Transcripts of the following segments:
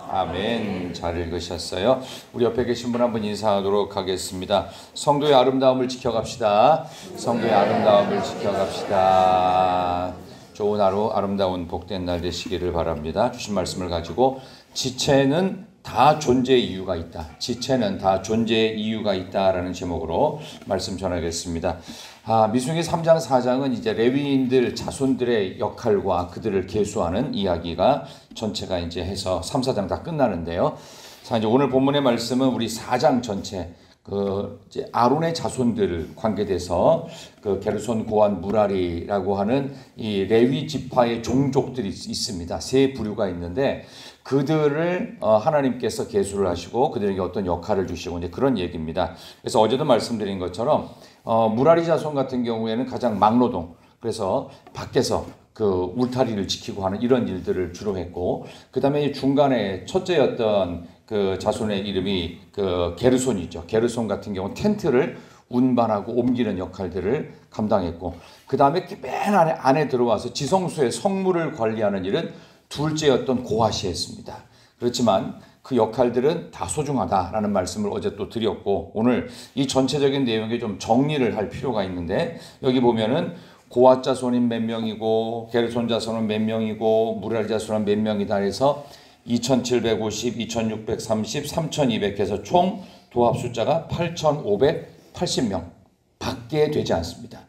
아멘. 잘 읽으셨어요. 우리 옆에 계신 분 한 분 인사하도록 하겠습니다. 성도의 아름다움을 지켜갑시다. 성도의 아름다움을 지켜갑시다. 좋은 하루, 아름다운 복된 날 되시기를 바랍니다. 주신 말씀을 가지고 지체는 다 존재의 이유가 있다. 지체는 다 존재의 이유가 있다라는 제목으로 말씀 전하겠습니다. 미순기 3장 4장은 이제 레위인들 자손들의 역할과 그들을 계수하는 이야기가 전체가 이제 해서 3, 4장 다 끝나는데요. 자, 이제 오늘 본문의 말씀은 우리 4장 전체 이제 아론의 자손들 관계돼서 게르손, 고한, 무라리라고 하는 이 레위 지파의 종족들이 있습니다. 세 부류가 있는데 그들을 하나님께서 계수를 하시고 그들에게 어떤 역할을 주시고 이제 그런 얘기입니다. 그래서 어제도 말씀드린 것처럼 무라리 자손 같은 경우에는 가장 막노동, 그래서 밖에서 울타리를 지키고 하는 이런 일들을 주로 했고, 그 다음에 중간에 첫째였던 그 자손의 이름이 게르손이죠. 게르손 같은 경우는 텐트를 운반하고 옮기는 역할들을 감당했고, 그 다음에 맨 안에 들어와서 지성소의 성물을 관리하는 일은 둘째였던 고핫이 했습니다. 그렇지만 그 역할들은 다 소중하다라는 말씀을 어제 또 드렸고, 오늘 이 전체적인 내용에 좀 정리를 할 필요가 있는데, 여기 보면은 고핫 자손인 몇 명이고 게르손 자손은 몇 명이고 무라리 자손은 몇 명이다 해서 2750, 2630, 3200 해서 총 도합 숫자가 8580명 밖에 되지 않습니다.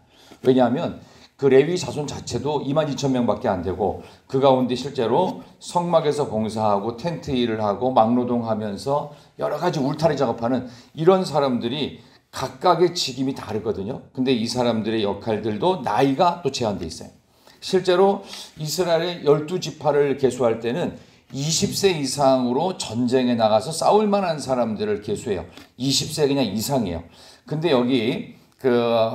왜냐하면 그 레위 자손 자체도 22,000명밖에 안 되고, 그 가운데 실제로 성막에서 봉사하고 텐트 일을 하고 막노동하면서 여러 가지 울타리 작업하는 이런 사람들이 각각의 직임이 다르거든요. 근데 이 사람들의 역할들도 나이가 또 제한돼 있어요. 실제로 이스라엘의 12지파를 계수할 때는 20세 이상으로 전쟁에 나가서 싸울 만한 사람들을 계수해요. 20세 그냥 이상이에요. 근데 여기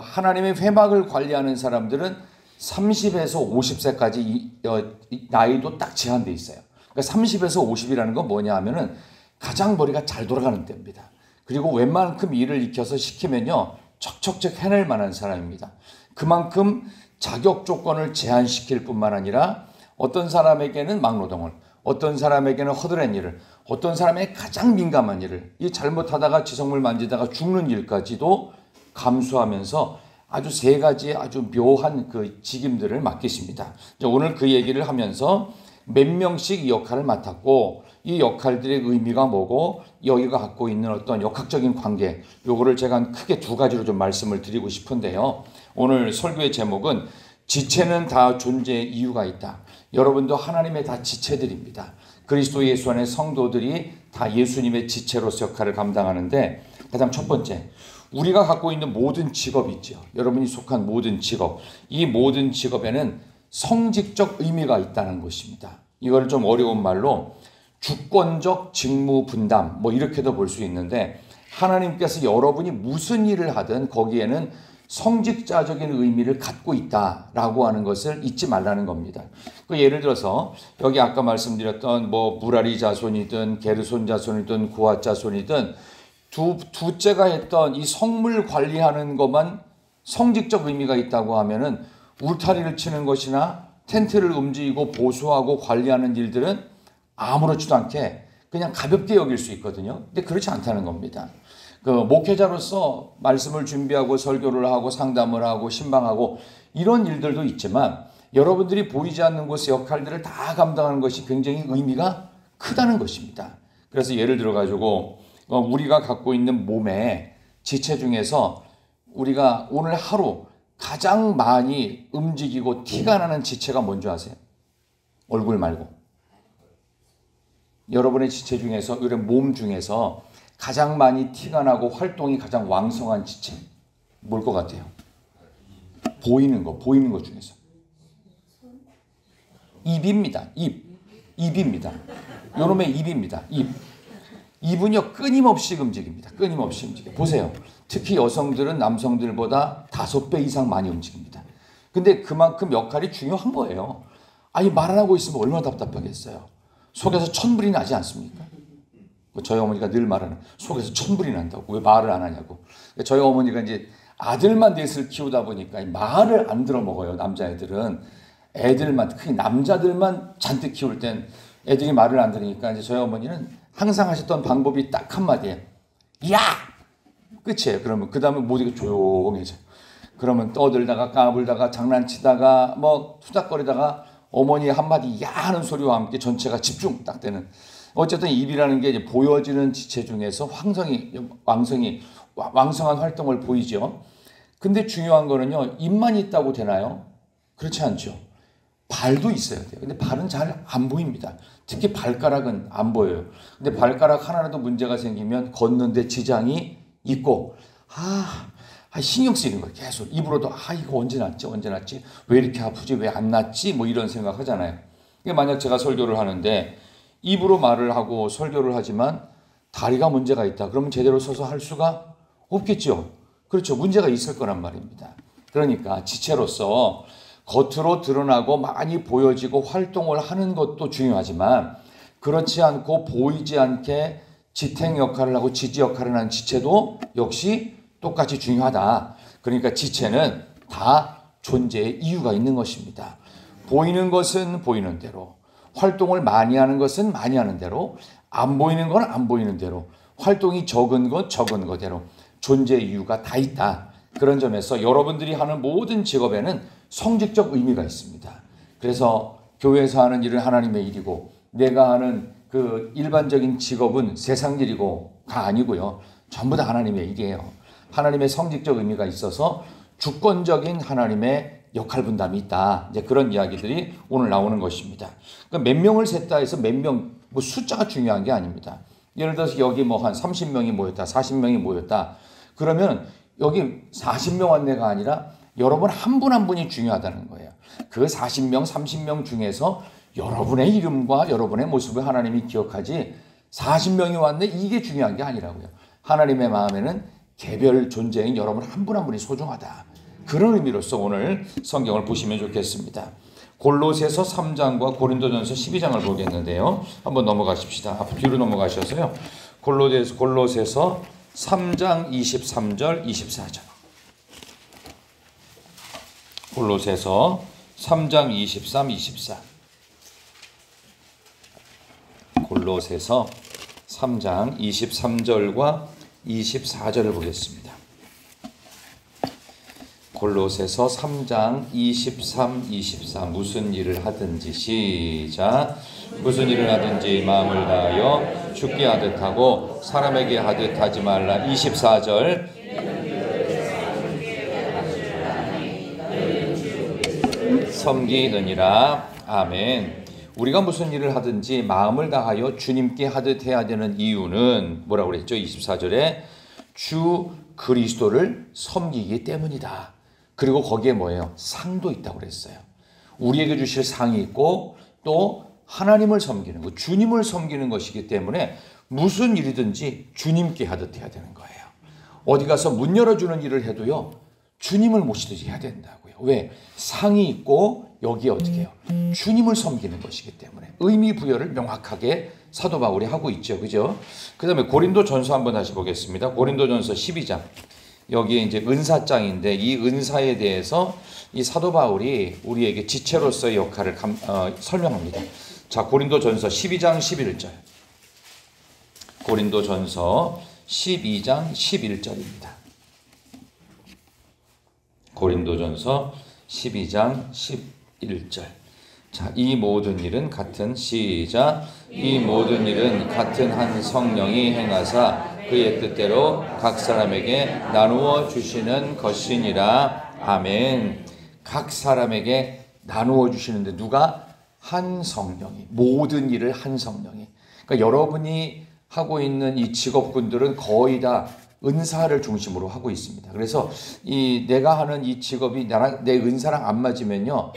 하나님의 회막을 관리하는 사람들은 30에서 50세까지 나이도 딱 제한돼 있어요. 그러니까 30에서 50이라는 건 뭐냐 하면은 가장 머리가 잘 돌아가는 때입니다. 그리고 웬만큼 일을 익혀서 시키면요 척척척 해낼 만한 사람입니다. 그만큼 자격 조건을 제한시킬 뿐만 아니라 어떤 사람에게는 막노동을, 어떤 사람에게는 허드렛 일을, 어떤 사람에게 가장 민감한 일을, 이 잘못하다가 지성물 만지다가 죽는 일까지도 감수하면서 아주 세 가지의 아주 묘한 그 직임들을 맡기십니다. 오늘 그 얘기를 하면서 몇 명씩 이 역할을 맡았고, 이 역할들의 의미가 뭐고 여기가 갖고 있는 어떤 역학적인 관계, 요거를 제가 크게 두 가지로 좀 말씀을 드리고 싶은데요. 오늘 설교의 제목은 지체는 다 존재의 이유가 있다. 여러분도 하나님의 다 지체들입니다. 그리스도 예수 안의 성도들이 다 예수님의 지체로서 역할을 감당하는데, 가장 첫 번째, 우리가 갖고 있는 모든 직업이 있죠. 여러분이 속한 모든 직업, 이 모든 직업에는 성직적 의미가 있다는 것입니다. 이걸 좀 어려운 말로 주권적 직무 분담, 이렇게도 볼 수 있는데, 하나님께서 여러분이 무슨 일을 하든 거기에는 성직자적인 의미를 갖고 있다라고 하는 것을 잊지 말라는 겁니다. 예를 들어서 여기 아까 말씀드렸던 무라리 자손이든 게르손 자손이든 고핫 자손이든 둘째가 했던 이 성물 관리하는 것만 성직적 의미가 있다고 하면은 울타리를 치는 것이나 텐트를 움직이고 보수하고 관리하는 일들은 아무렇지도 않게 그냥 가볍게 여길 수 있거든요. 근데 그렇지 않다는 겁니다. 목회자로서 말씀을 준비하고 설교를 하고 상담을 하고 신방하고 이런 일들도 있지만, 여러분들이 보이지 않는 곳의 역할들을 다 감당하는 것이 굉장히 의미가 크다는 것입니다. 그래서 예를 들어 가지고 우리가 갖고 있는 몸의 지체 중에서 우리가 오늘 하루 가장 많이 움직이고 티가 나는 지체가 뭔지 아세요? 얼굴 말고. 여러분의 지체 중에서, 우리 몸 중에서 가장 많이 티가 나고 활동이 가장 왕성한 지체 뭘 것 같아요? 보이는 것 중에서 입입니다. 입입니다. 요놈의 입입니다. 입은요 끊임없이 움직입니다. 끊임없이 움직여요. 보세요. 특히 여성들은 남성들보다 5배 이상 많이 움직입니다. 근데 그만큼 역할이 중요한 거예요. 아니, 말 안 하고 있으면 얼마나 답답하겠어요. 속에서 천불이 나지 않습니까? 저희 어머니가 늘 말하는, 속에서 천불이 난다고. 왜 말을 안 하냐고. 저희 어머니가 이제 아들만 넷을 키우다 보니까 말을 안 들어먹어요. 남자애들은. 애들만, 특히 남자들만 잔뜩 키울 땐 애들이 말을 안 들으니까 이제 저희 어머니는 항상 하셨던 방법이 딱 한마디예요. 야! 끝이에요. 그러면 그 다음에 모두가 조용해져요. 그러면 떠들다가 까불다가 장난치다가 뭐 투닥거리다가 어머니 한마디 야 하는 소리와 함께 전체가 집중 딱 되는. 어쨌든 입이라는 게 이제 보여지는 지체 중에서 왕성한 활동을 보이죠. 근데 중요한 거는요, 입만 있다고 되나요? 그렇지 않죠. 발도 있어야 돼요. 근데 발은 잘 안 보입니다. 특히 발가락은 안 보여요. 근데 발가락 하나라도 문제가 생기면 걷는데 지장이 있고, 신경 쓰이는 거예요. 계속 입으로도 이거 언제 났지? 왜 이렇게 아프지? 왜 안 났지? 뭐 이런 생각 하잖아요. 만약 제가 설교를 하는데 입으로 말을 하고 설교를 하지만 다리가 문제가 있다. 그러면 제대로 서서 할 수가 없겠죠. 그렇죠. 문제가 있을 거란 말입니다. 그러니까 지체로서 겉으로 드러나고 많이 보여지고 활동을 하는 것도 중요하지만 그렇지 않고 보이지 않게 지탱 역할을 하고 지지 역할을 하는 지체도 역시 똑같이 중요하다. 그러니까 지체는 다 존재의 이유가 있는 것입니다. 보이는 것은 보이는 대로, 활동을 많이 하는 것은 많이 하는 대로, 안 보이는 건 안 보이는 대로, 활동이 적은 건 적은 거대로 존재의 이유가 다 있다. 그런 점에서 여러분들이 하는 모든 직업에는 성직적 의미가 있습니다. 그래서 교회에서 하는 일은 하나님의 일이고 내가 하는 그 일반적인 직업은 세상 일이고가 아니고요. 전부 다 하나님의 일이에요. 하나님의 성직적 의미가 있어서 주권적인 하나님의 역할 분담이 있다. 이제 그런 이야기들이 오늘 나오는 것입니다. 그러니까 몇 명을 셌다 해서 몇 명, 뭐 숫자가 중요한 게 아닙니다. 예를 들어서 여기 뭐 한 30명이 모였다, 40명이 모였다. 그러면 여기 40명 안내가 아니라 여러분 한 분 한 분이 중요하다는 거예요. 그 40명, 30명 중에서 여러분의 이름과 여러분의 모습을 하나님이 기억하지 40명이 왔네 이게 중요한 게 아니라고요. 하나님의 마음에는 개별 존재인 여러분 한 분 한 분이 소중하다. 그런 의미로서 오늘 성경을 보시면 좋겠습니다. 골로새서 3장과 고린도전서 12장을 보겠는데요. 한번 넘어가십시다. 앞으로 뒤로 넘어가셔서요. 골로새서 3장 23절 24절. 골로새서 3장 23, 24. 골로새서 3장 23절과 24절을 보겠습니다. 골로새서 3장 23, 24 무슨 일을 하든지 시작. 무슨 일을 하든지 마음을 다하여 죽게 하듯 하고 사람에게 하듯 하지 말라. 24절. 섬기느니라. 아멘. 우리가 무슨 일을 하든지 마음을 다하여 주님께 하듯 해야 되는 이유는 뭐라고 그랬죠? 24절에 주 그리스도를 섬기기 때문이다. 그리고 거기에 뭐예요? 상도 있다고 그랬어요. 우리에게 주실 상이 있고 또 하나님을 섬기는 것, 주님을 섬기는 것이기 때문에 무슨 일이든지 주님께 하듯 해야 되는 거예요. 어디 가서 문 열어주는 일을 해도요. 주님을 모시듯이 해야 된다고요. 왜? 상이 있고 여기에 어떻게 해요? 주님을 섬기는 것이기 때문에 의미 부여를 명확하게 사도 바울이 하고 있죠. 그죠? 그 다음에 고린도전서 한번 다시 보겠습니다. 고린도전서 12장. 여기에 이제 은사장인데 이 은사에 대해서 이 사도 바울이 우리에게 지체로서의 역할을 설명합니다. 자, 고린도전서 12장 11절. 고린도전서 12장 11절입니다. 고린도전서 12장 11절. 자, 이 모든 일은 같은 시작. 이 모든 일은 같은 한 성령이 행하사 그의 뜻대로 각 사람에게 나누어 주시는 것이니라. 아멘. 각 사람에게 나누어 주시는데 누가? 한 성령이. 모든 일을 한 성령이. 그러니까 여러분이 하고 있는 이 직업군들은 거의 다 은사를 중심으로 하고 있습니다. 그래서 내가 하는 이 직업이 내 은사랑 안 맞으면요,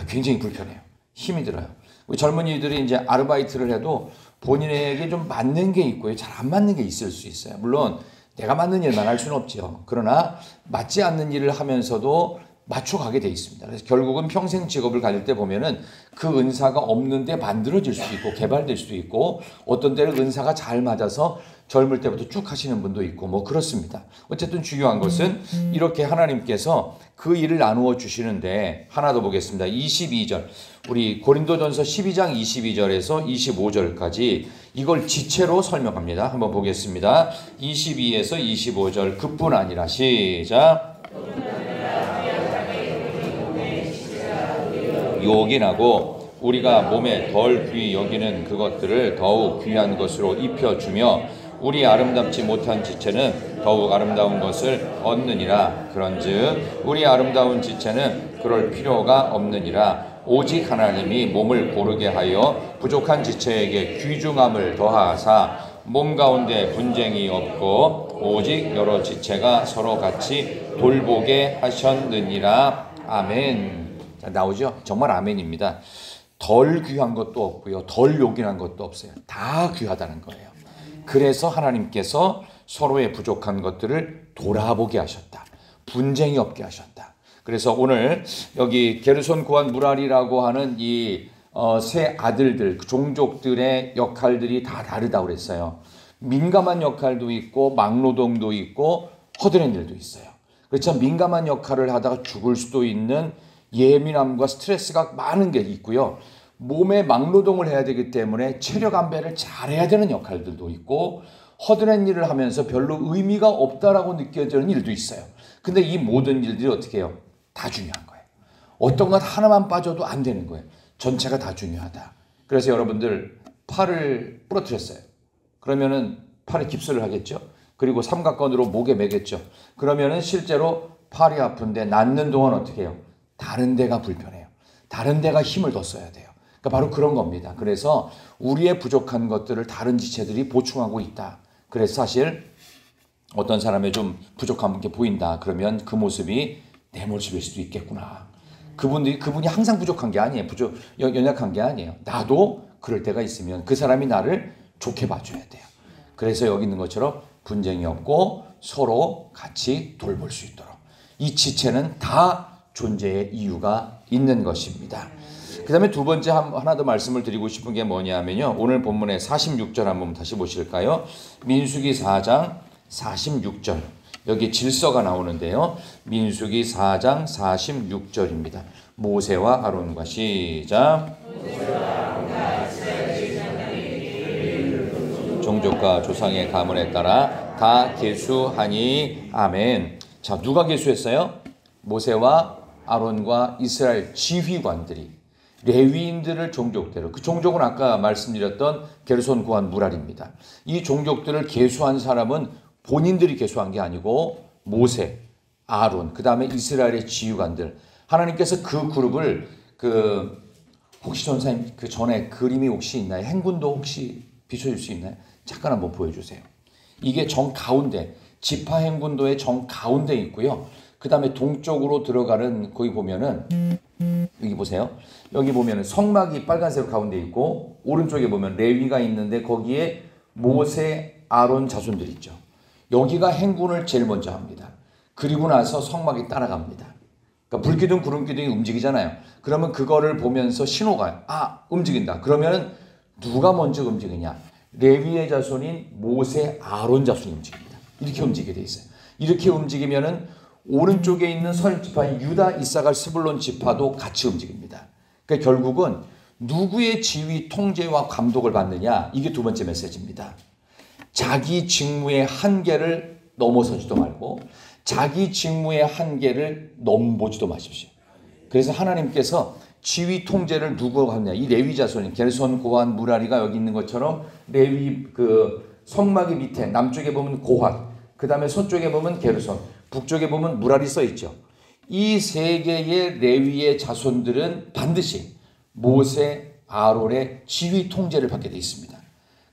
굉장히 불편해요. 힘이 들어요. 우리 젊은이들이 이제 아르바이트를 해도 본인에게 좀 맞는 게 있고요, 잘 안 맞는 게 있을 수 있어요. 물론 내가 맞는 일만 할 수는 없죠. 그러나 맞지 않는 일을 하면서도 맞춰가게 돼 있습니다. 그래서 결국은 평생 직업을 가질 때 보면은 그 은사가 없는데 만들어질 수도 있고 개발될 수도 있고 어떤 때는 은사가 잘 맞아서 젊을 때부터 쭉 하시는 분도 있고 뭐 그렇습니다. 어쨌든 중요한 것은 이렇게 하나님께서 그 일을 나누어 주시는데 하나 더 보겠습니다. 22절 우리 고린도전서 12장 22절에서 25절까지 이걸 지체로 설명합니다. 한번 보겠습니다. 22에서 25절 그뿐 아니라 시작 요긴하고 우리가 몸에 덜 귀히 여기는 그것들을 더욱 귀한 것으로 입혀주며 우리 아름답지 못한 지체는 더욱 아름다운 것을 얻느니라. 그런즉 우리 아름다운 지체는 그럴 필요가 없느니라. 오직 하나님이 몸을 고르게 하여 부족한 지체에게 귀중함을 더하사 몸 가운데 분쟁이 없고 오직 여러 지체가 서로 같이 돌보게 하셨느니라. 아멘. 자, 나오죠? 정말 아멘입니다. 덜 귀한 것도 없고요. 덜 요긴한 것도 없어요. 다 귀하다는 거예요. 그래서 하나님께서 서로의 부족한 것들을 돌아보게 하셨다. 분쟁이 없게 하셨다. 그래서 오늘 여기 게르손 고한 무랄이라고 하는 이 세 아들들, 종족들의 역할들이 다 다르다고 그랬어요. 민감한 역할도 있고 막노동도 있고 허드렛 일도 있어요. 그렇죠. 민감한 역할을 하다가 죽을 수도 있는 예민함과 스트레스가 많은 게 있고요. 몸에 막노동을 해야 되기 때문에 체력 안배를 잘해야 되는 역할들도 있고 허드렛 일을 하면서 별로 의미가 없다라고 느껴지는 일도 있어요. 근데 이 모든 일들이 어떻게 해요? 다 중요한 거예요. 어떤 것 하나만 빠져도 안 되는 거예요. 전체가 다 중요하다. 그래서 여러분들 팔을 부러뜨렸어요. 그러면은 팔에 깁스를 하겠죠. 그리고 삼각건으로 목에 매겠죠. 그러면은 실제로 팔이 아픈데 낫는 동안 어떻게 해요? 다른 데가 불편해요. 다른 데가 힘을 더 써야 돼요. 그러니까 바로 그런 겁니다. 그래서 우리의 부족한 것들을 다른 지체들이 보충하고 있다. 그래서 사실 어떤 사람의 좀 부족한 게 보인다. 그러면 그 모습이 내 모습일 수도 있겠구나. 그분이 항상 부족한 게 아니에요. 연약한 게 아니에요. 나도 그럴 때가 있으면 그 사람이 나를 좋게 봐줘야 돼요. 그래서 여기 있는 것처럼 분쟁이 없고 서로 같이 돌볼 수 있도록 이 지체는 다 존재의 이유가 있는 것입니다. 그 다음에 두 번째 하나 더 말씀을 드리고 싶은 게 뭐냐면요. 오늘 본문의 46절 한번 다시 보실까요? 민수기 4장 46절. 여기 질서가 나오는데요. 민수기 4장 46절입니다. 모세와 아론과 시작. 종족과 조상의 가문에 따라 다 계수하니 아멘. 자, 누가 계수했어요? 모세와 아론과 이스라엘 지휘관들이 레위인들을 종족대로 그 종족은 아까 말씀드렸던 게르손 고한 무랄입니다. 이 종족들을 계수한 사람은 본인들이 계수한 게 아니고 모세, 아론, 그 다음에 이스라엘의 지휘관들. 하나님께서 그 그룹을 혹시 전사님 그 전에 그림이 혹시 있나요? 행군도 혹시 비춰줄 수 있나요? 잠깐 한번 보여주세요. 이게 정 가운데 지파 행군도의 정 가운데 있고요. 그 다음에 동쪽으로 들어가는 거기 보면은 여기 보세요. 여기 보면은 성막이 빨간색으로 가운데 있고 오른쪽에 보면 레위가 있는데 거기에 모세, 아론 자손들 있죠. 여기가 행군을 제일 먼저 합니다. 그리고 나서 성막이 따라갑니다. 그러니까 불기둥, 구름기둥이 움직이잖아요. 그러면 그거를 보면서 신호가 움직인다. 그러면 누가 먼저 움직이냐? 레위의 자손인 모세, 아론 자손이 움직입니다. 이렇게 움직이게 돼 있어요. 이렇게 움직이면은 오른쪽에 있는 선 지파인 유다, 이사갈, 스불론 지파도 같이 움직입니다. 그러니까 결국은 누구의 지휘, 통제와 감독을 받느냐? 이게 두 번째 메시지입니다. 자기 직무의 한계를 넘어서지도 말고 자기 직무의 한계를 넘보지도 마십시오. 그래서 하나님께서 지휘 통제를 누구가 하느냐? 이 레위 자손인 게르손 고한 무라리가 여기 있는 것처럼 레위 성막이 밑에 남쪽에 보면 고핫, 그 다음에 서쪽에 보면 게르손, 북쪽에 보면 무라리 써 있죠. 이 세 개의 레위의 자손들은 반드시 모세, 아론의 지휘 통제를 받게 되어 있습니다.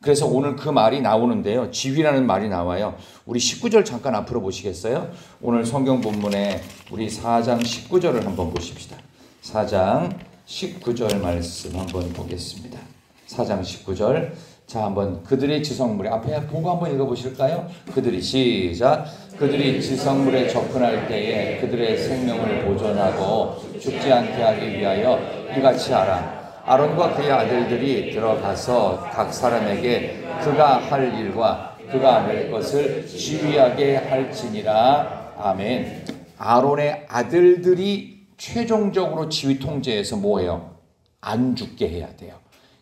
그래서 오늘 그 말이 나오는데요. 지휘라는 말이 나와요. 우리 19절 잠깐 앞으로 보시겠어요? 오늘 성경 본문에 우리 4장 19절을 한번 보십시다. 4장 19절 말씀 한번 보겠습니다. 4장 19절. 자, 한번 그들의 지성물에 앞에 보고 한번 읽어보실까요? 그들이 시작. 그들이 지성물에 접근할 때에 그들의 생명을 보존하고 죽지 않게 하기 위하여 이같이 하라. 아론과 그의 아들들이 들어가서 각 사람에게 그가 할 일과 그가 낼 것을 지휘하게 할지니라. 아멘. 아론의 아들들이 최종적으로 지휘 통제에서 뭐예요? 안 죽게 해야 돼요.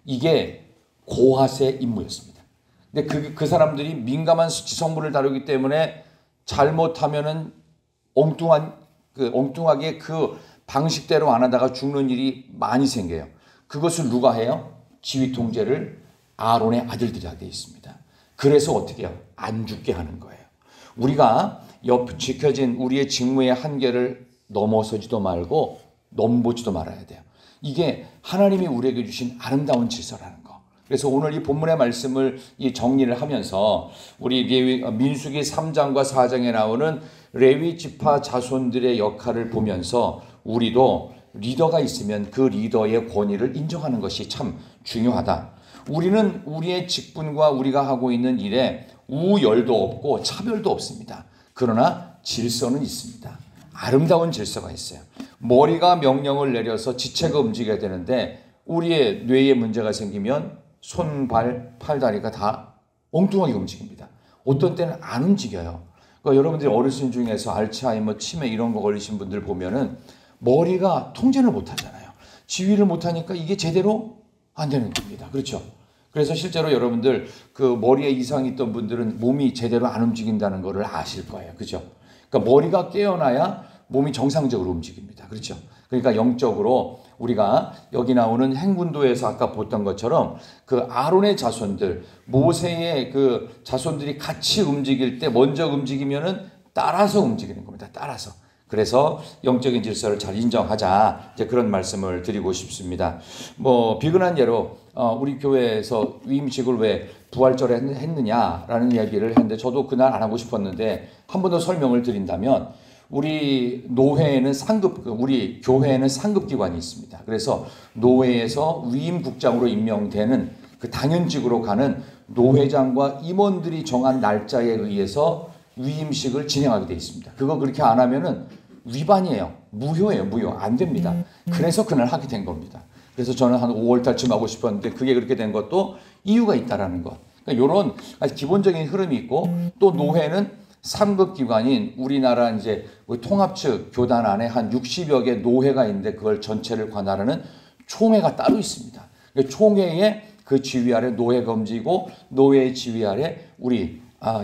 이게 고핫의 임무였습니다. 근데 그 사람들이 민감한 지성물을 다루기 때문에 잘못하면은 엉뚱하게 그 방식대로 안 하다가 죽는 일이 많이 생겨요. 그것을 누가 해요? 지휘 통제를 아론의 아들들이 하게 되어 있습니다. 그래서 어떻게 해요? 안 죽게 하는 거예요. 우리가 지켜진 우리의 직무의 한계를 넘어서지도 말고 넘보지도 말아야 돼요. 이게 하나님이 우리에게 주신 아름다운 질서라는 거. 그래서 오늘 이 본문의 말씀을 정리를 하면서 우리 민수기 3장과 4장에 나오는 레위 지파 자손들의 역할을 보면서 우리도 리더가 있으면 그 리더의 권위를 인정하는 것이 참 중요하다. 우리는 우리의 직분과 우리가 하고 있는 일에 우열도 없고 차별도 없습니다. 그러나 질서는 있습니다. 아름다운 질서가 있어요. 머리가 명령을 내려서 지체가 움직여야 되는데 우리의 뇌에 문제가 생기면 손, 발, 팔, 다리가 다 엉뚱하게 움직입니다. 어떤 때는 안 움직여요. 그러니까 여러분들이 어르신 중에서 알츠하이머, 치매 이런 거 걸리신 분들 보면은 머리가 통제를 못 하잖아요. 지휘를 못 하니까 이게 제대로 안 되는 겁니다. 그렇죠? 그래서 실제로 여러분들 그 머리에 이상이 있던 분들은 몸이 제대로 안 움직인다는 것을 아실 거예요. 그렇죠? 그러니까 머리가 깨어나야 몸이 정상적으로 움직입니다. 그렇죠? 그러니까 영적으로 우리가 여기 나오는 행군도에서 아까 봤던 것처럼 그 아론의 자손들, 모세의 그 자손들이 같이 움직일 때 먼저 움직이면은 따라서 움직이는 겁니다. 따라서. 그래서 영적인 질서를 잘 인정하자. 이제 그런 말씀을 드리고 싶습니다. 비근한 예로 우리 교회에서 위임식을 왜 부활절에 했느냐라는 이야기를 했는데 저도 그날 안 하고 싶었는데 한 번 더 설명을 드린다면 우리 노회에는 우리 교회에는 상급기관이 있습니다. 그래서 노회에서 위임국장으로 임명되는 그 당연직으로 가는 노회장과 임원들이 정한 날짜에 의해서 위임식을 진행하게 되어 있습니다. 그거 그렇게 안 하면은 위반이에요. 무효예요. 무효. 안 됩니다. 그래서 그날 하게 된 겁니다. 그래서 저는 한 5월 달쯤 하고 싶었는데 그게 그렇게 된 것도 이유가 있다라는 것. 그러니까 이런 아주 기본적인 흐름이 있고 또 노회는 상급기관인 우리나라 이제 통합측 교단 안에 한 60여 개 노회가 있는데 그걸 전체를 관할하는 총회가 따로 있습니다. 총회의 그 지휘 아래 노회가 움직이고 노회의 지휘 아래 우리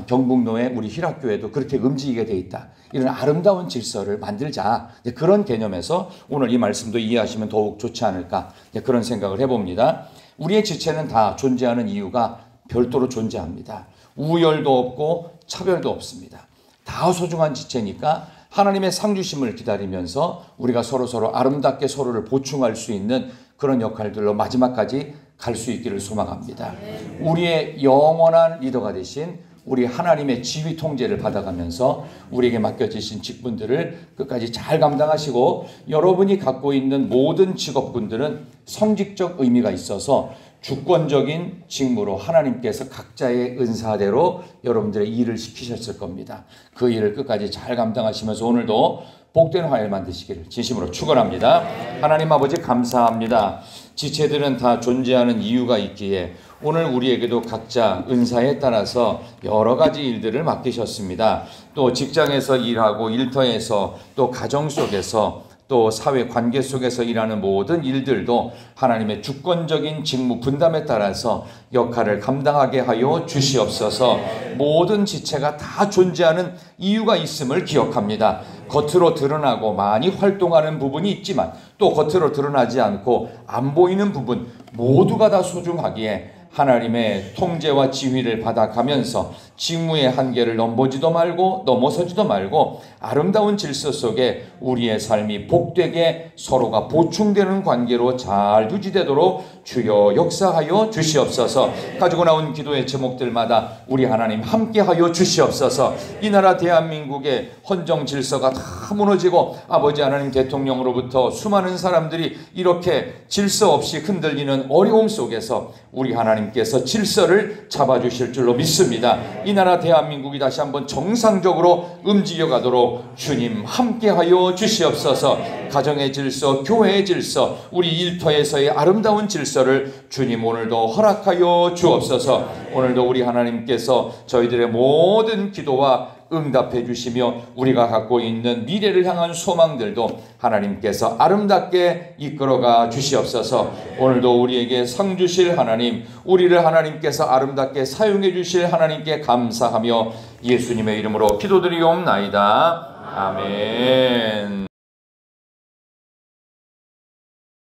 경북노회 우리 희락교회도 그렇게 움직이게 돼 있다. 이런 아름다운 질서를 만들자. 그런 개념에서 오늘 이 말씀도 이해하시면 더욱 좋지 않을까. 그런 생각을 해봅니다. 우리의 지체는 다 존재하는 이유가 별도로 존재합니다. 우열도 없고 차별도 없습니다. 다 소중한 지체니까 하나님의 상주심을 기다리면서 우리가 서로 아름답게 서로를 보충할 수 있는 그런 역할들로 마지막까지 갈 수 있기를 소망합니다. 우리의 영원한 리더가 되신 우리 하나님의 지휘 통제를 받아가면서 우리에게 맡겨지신 직분들을 끝까지 잘 감당하시고 여러분이 갖고 있는 모든 직업군들은 성직적 의미가 있어서 주권적인 직무로 하나님께서 각자의 은사대로 여러분들의 일을 시키셨을 겁니다. 그 일을 끝까지 잘 감당하시면서 오늘도 복된 화해를 만드시기를 진심으로 축원합니다. 하나님 아버지 감사합니다. 지체들은 다 존재하는 이유가 있기에 오늘 우리에게도 각자 은사에 따라서 여러 가지 일들을 맡기셨습니다. 또 직장에서 일하고 일터에서 또 가정 속에서 또 사회 관계 속에서 일하는 모든 일들도 하나님의 주권적인 직무 분담에 따라서 역할을 감당하게 하여 주시옵소서. 모든 지체가 다 존재하는 이유가 있음을 기억합니다. 겉으로 드러나고 많이 활동하는 부분이 있지만 또 겉으로 드러나지 않고 안 보이는 부분 모두가 다 소중하기에 하나님의 통제와 지휘를 받아가면서 직무의 한계를 넘보지도 말고 넘어서지도 말고 아름다운 질서 속에 우리의 삶이 복되게 서로가 보충되는 관계로 잘 유지되도록 주여 역사하여 주시옵소서. 가지고 나온 기도의 제목들마다 우리 하나님 함께하여 주시옵소서. 이 나라 대한민국의 헌정 질서가 다 무너지고 아버지 하나님 대통령으로부터 수많은 사람들이 이렇게 질서 없이 흔들리는 어려움 속에서 우리 하나님께서 질서를 잡아주실 줄로 믿습니다. 이 나라 대한민국이 다시 한번 정상적으로 움직여 가도록 주님 함께하여 주시옵소서. 가정의 질서, 교회의 질서, 우리 일터에서의 아름다운 질서를 주님 오늘도 허락하여 주옵소서. 오늘도 우리 하나님께서 저희들의 모든 기도와 응답해 주시며 우리가 갖고 있는 미래를 향한 소망들도 하나님께서 아름답게 이끌어가 주시옵소서. 오늘도 우리에게 상 주실 하나님, 우리를 하나님께서 아름답게 사용해 주실 하나님께 감사하며 예수님의 이름으로 기도드리옵나이다. 아멘.